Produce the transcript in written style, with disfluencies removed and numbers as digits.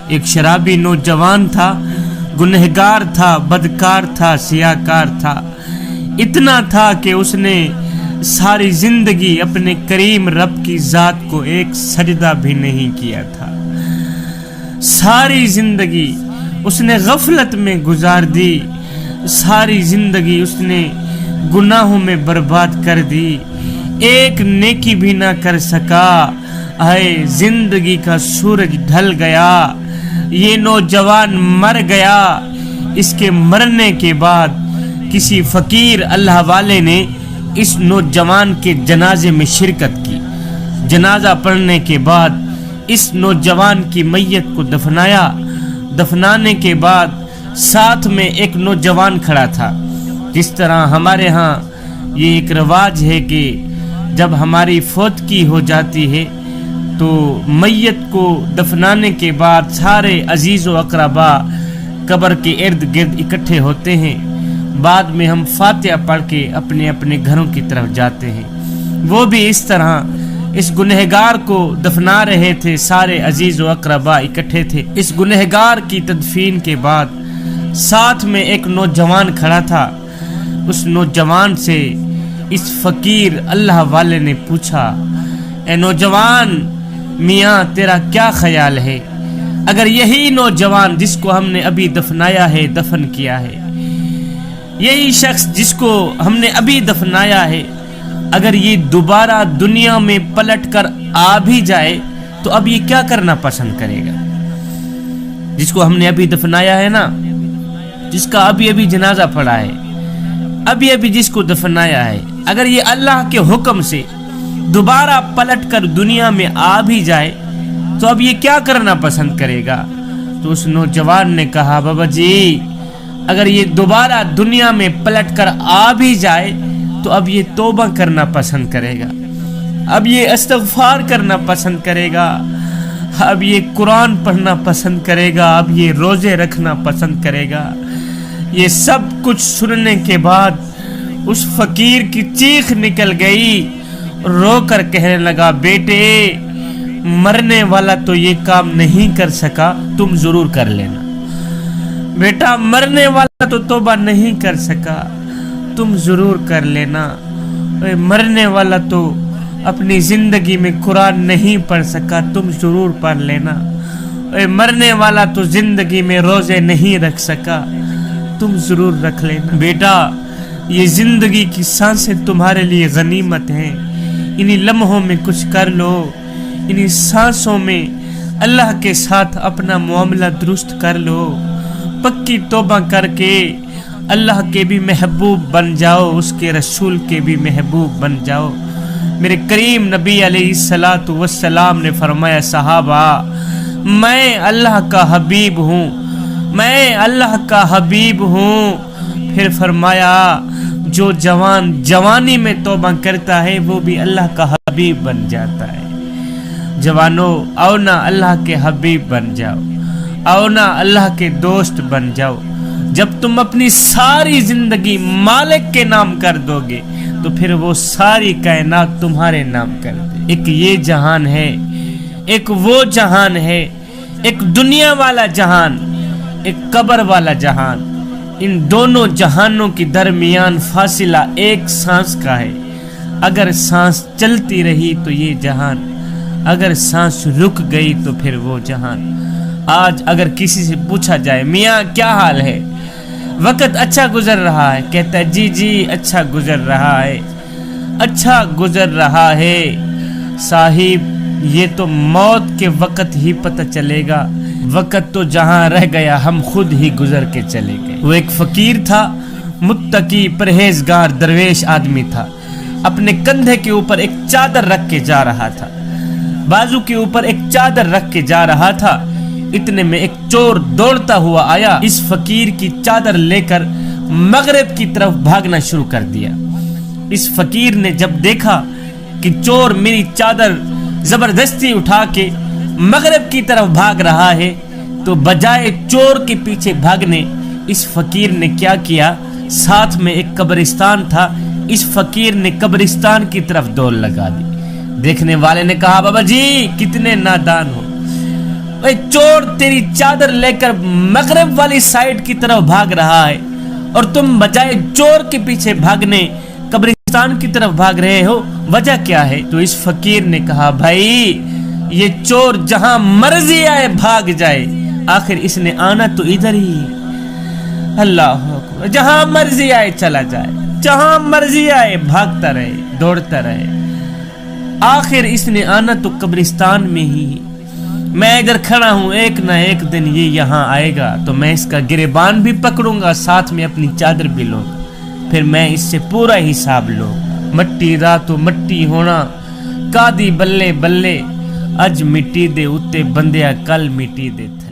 ایک شرابی نوجوان تھا، گنہگار تھا، بدکار تھا، سیاہکار تھا، اتنا تھا کہ اس نے ساری زندگی اپنے کریم رب کی ذات کو ایک سجدہ بھی نہیں کیا تھا۔ ساری زندگی اس نے غفلت میں گزار دی، ساری زندگی اس نے گناہوں میں برباد کر دی، ایک نیکی بھی نہ کر سکا۔ اے زندگی کا سورج ڈھل گیا، یہ نوجوان مر گیا۔ اس کے مرنے کے بعد کسی فقیر اللہ والے نے اس نوجوان کے جنازے میں شرکت کی۔ جنازہ پڑھنے کے بعد اس نوجوان کی میت کو دفنایا۔ دفنانے کے بعد ساتھ میں ایک نوجوان کھڑا تھا۔ جس طرح ہمارے ہاں یہ ایک رواج ہے کہ جب ہماری فوتگی ہو جاتی ہے تو میت کو دفنانے کے بعد سارے عزیز و اقربا قبر کے ارد گرد اکٹھے ہوتے ہیں۔ بعد میں ہم فاتحہ پڑھ کے اپنے اپنے گھروں کی طرف جاتے ہیں۔ وہ بھی اس طرح اس گنہگار کو دفنا رہے تھے، سارے عزیز و اقربا اکٹھے تھے۔ اس گنہگار کی تدفین کے بعد ساتھ میں ایک نوجوان کھڑا تھا۔ اس نوجوان سے اس فقیر اللہ والے نے پوچھا، اے نوجوان، میاں تیرا کیا خیال ہے؟ اگر یہی نوجوان جس کو ہم نے ابھی دفنایا ہے، دفن کیا ہے، یہی شخص جس کو ہم نے ابھی دفنایا ہے، اگر یہ دوبارہ دنیا میں پلٹ کر آ بھی جائے تو اب یہ کیا کرنا پسند کرے گا؟ جس کو ہم نے ابھی دفنایا ہے نا، جس کا ابھی جنازہ پڑا ہے، ابھی جس کو دفنایا ہے، اگر یہ اللہ کے حکم سے دوبارہ پلٹ کر دنیا میں آ بھی جائے تو اب یہ کیا کرنا پسند کرے گا؟ تو اس نوجوان نے کہا، بابا جی اگر یہ دوبارہ دنیا میں پلٹ کر آ بھی جائے تو اب یہ توبہ کرنا پسند کرے گا، اب یہ استغفار کرنا پسند کرے گا، اب یہ قرآن پڑھنا پسند کرے گا، اب یہ روزے رکھنا پسند کرے گا۔ یہ سب کچھ سننے کے بعد اس فقیر کی چیخ نکل گئی، رو کر کہنے لگا، بیٹے مرنے والا تو یہ کام نہیں کر سکا، تم ضرور کر لینا۔ بیٹا مرنے والا تو توبہ نہیں کر سکا، تم ضرور کر لینا۔ مرنے والا تو اپنی زندگی میں قرآن نہیں پڑھ سکا، تم ضرور پڑھ لینا۔ مرنے والا تو زندگی میں روزے نہیں رکھ سکا، تم ضرور رکھ لینا۔ بیٹا یہ زندگی کی سانسیں تمہارے لیے غنیمت ہیں، انہی لمحوں میں کچھ کر لو، انہی سانسوں میں اللہ کے ساتھ اپنا معاملہ درست کر لو، پکی توبہ کر کے اللہ کے بھی محبوب بن جاؤ، اس کے رسول کے بھی محبوب بن جاؤ۔ میرے کریم نبی علیہ الصلوۃ والسلام نے فرمایا، صحابہ میں اللہ کا حبیب ہوں، میں اللہ کا حبیب ہوں۔ پھر فرمایا جو جوان جوانی میں توبہ کرتا ہے وہ بھی اللہ کا حبیب بن جاتا ہے۔ جوانو آؤ نا اللہ کے حبیب بن جاؤ، آؤ نا اللہ کے دوست بن جاؤ۔ جب تم اپنی ساری زندگی مالک کے نام کر دو گے تو پھر وہ ساری کائنات تمہارے نام کر دے۔ ایک یہ جہان ہے، ایک وہ جہان ہے، ایک دنیا والا جہان، ایک قبر والا جہان۔ ان دونوں جہانوں کے درمیان فاصلہ ایک سانس کا ہے۔ اگر سانس چلتی رہی تو یہ جہان، اگر سانس رک گئی تو پھر وہ جہان۔ آج اگر کسی سے پوچھا جائے، میاں کیا حال ہے، وقت اچھا گزر رہا ہے؟ کہتا ہے جی اچھا گزر رہا ہے، اچھا گزر رہا ہے۔ صاحب یہ تو موت کے وقت ہی پتہ چلے گا، وقت تو جہاں رہ گیا ہم خود ہی گزر کے چلے گئے۔ وہ ایک فقیر تھا، متقی پرہیزگار درویش آدمی تھا، اپنے کندھے کے اوپر ایک چادر رکھ کے جا رہا تھا، بازو کے اوپر ایک چادر رکھ کے جا رہا تھا۔ اتنے میں ایک چور دوڑتا ہوا آیا، اس فقیر کی چادر لے کر مغرب کی طرف بھاگنا شروع کر دیا۔ اس فقیر نے جب دیکھا کہ چور میری چادر زبردستی اٹھا کے مغرب کی طرف بھاگ رہا ہے تو بجائے چور کے پیچھے بھاگنے اس فقیر نے کیا کیا، ساتھ میں ایک قبرستان تھا، اس فقیر نے قبرستان کی طرف دوڑ لگا دی۔ دیکھنے والے نے کہا، بابا جی کتنے نادان ہو، اے چور تیری چادر لے کر مغرب والی سائیڈ کی طرف بھاگ رہا ہے اور تم بجائے چور کے پیچھے بھاگنے قبرستان کی طرف بھاگ رہے ہو، وجہ کیا ہے؟ تو اس فقیر نے کہا بھائی یہ چور جہاں مرضی آئے بھاگ جائے، آخر اس نے آنا تو ادھر ہی ہے۔ اللہ اکبر، جہاں مرضی آئے چلا جائے، جہاں مرضی آئے بھاگتا رہے، دوڑتا رہے، آخر اس نے آنا تو قبرستان میں ہی۔ میں ادھر کھڑا ہوں، ایک نہ ایک دن یہ یہاں آئے گا تو میں اس کا گریبان بھی پکڑوں گا، ساتھ میں اپنی چادر بھی لوں گا، پھر میں اس سے پورا حساب لوں گا۔ مٹی راتو مٹی ہونا، کادی بلے بلے، اج مٹی دے اتے بندیا کل مٹی دے تھا۔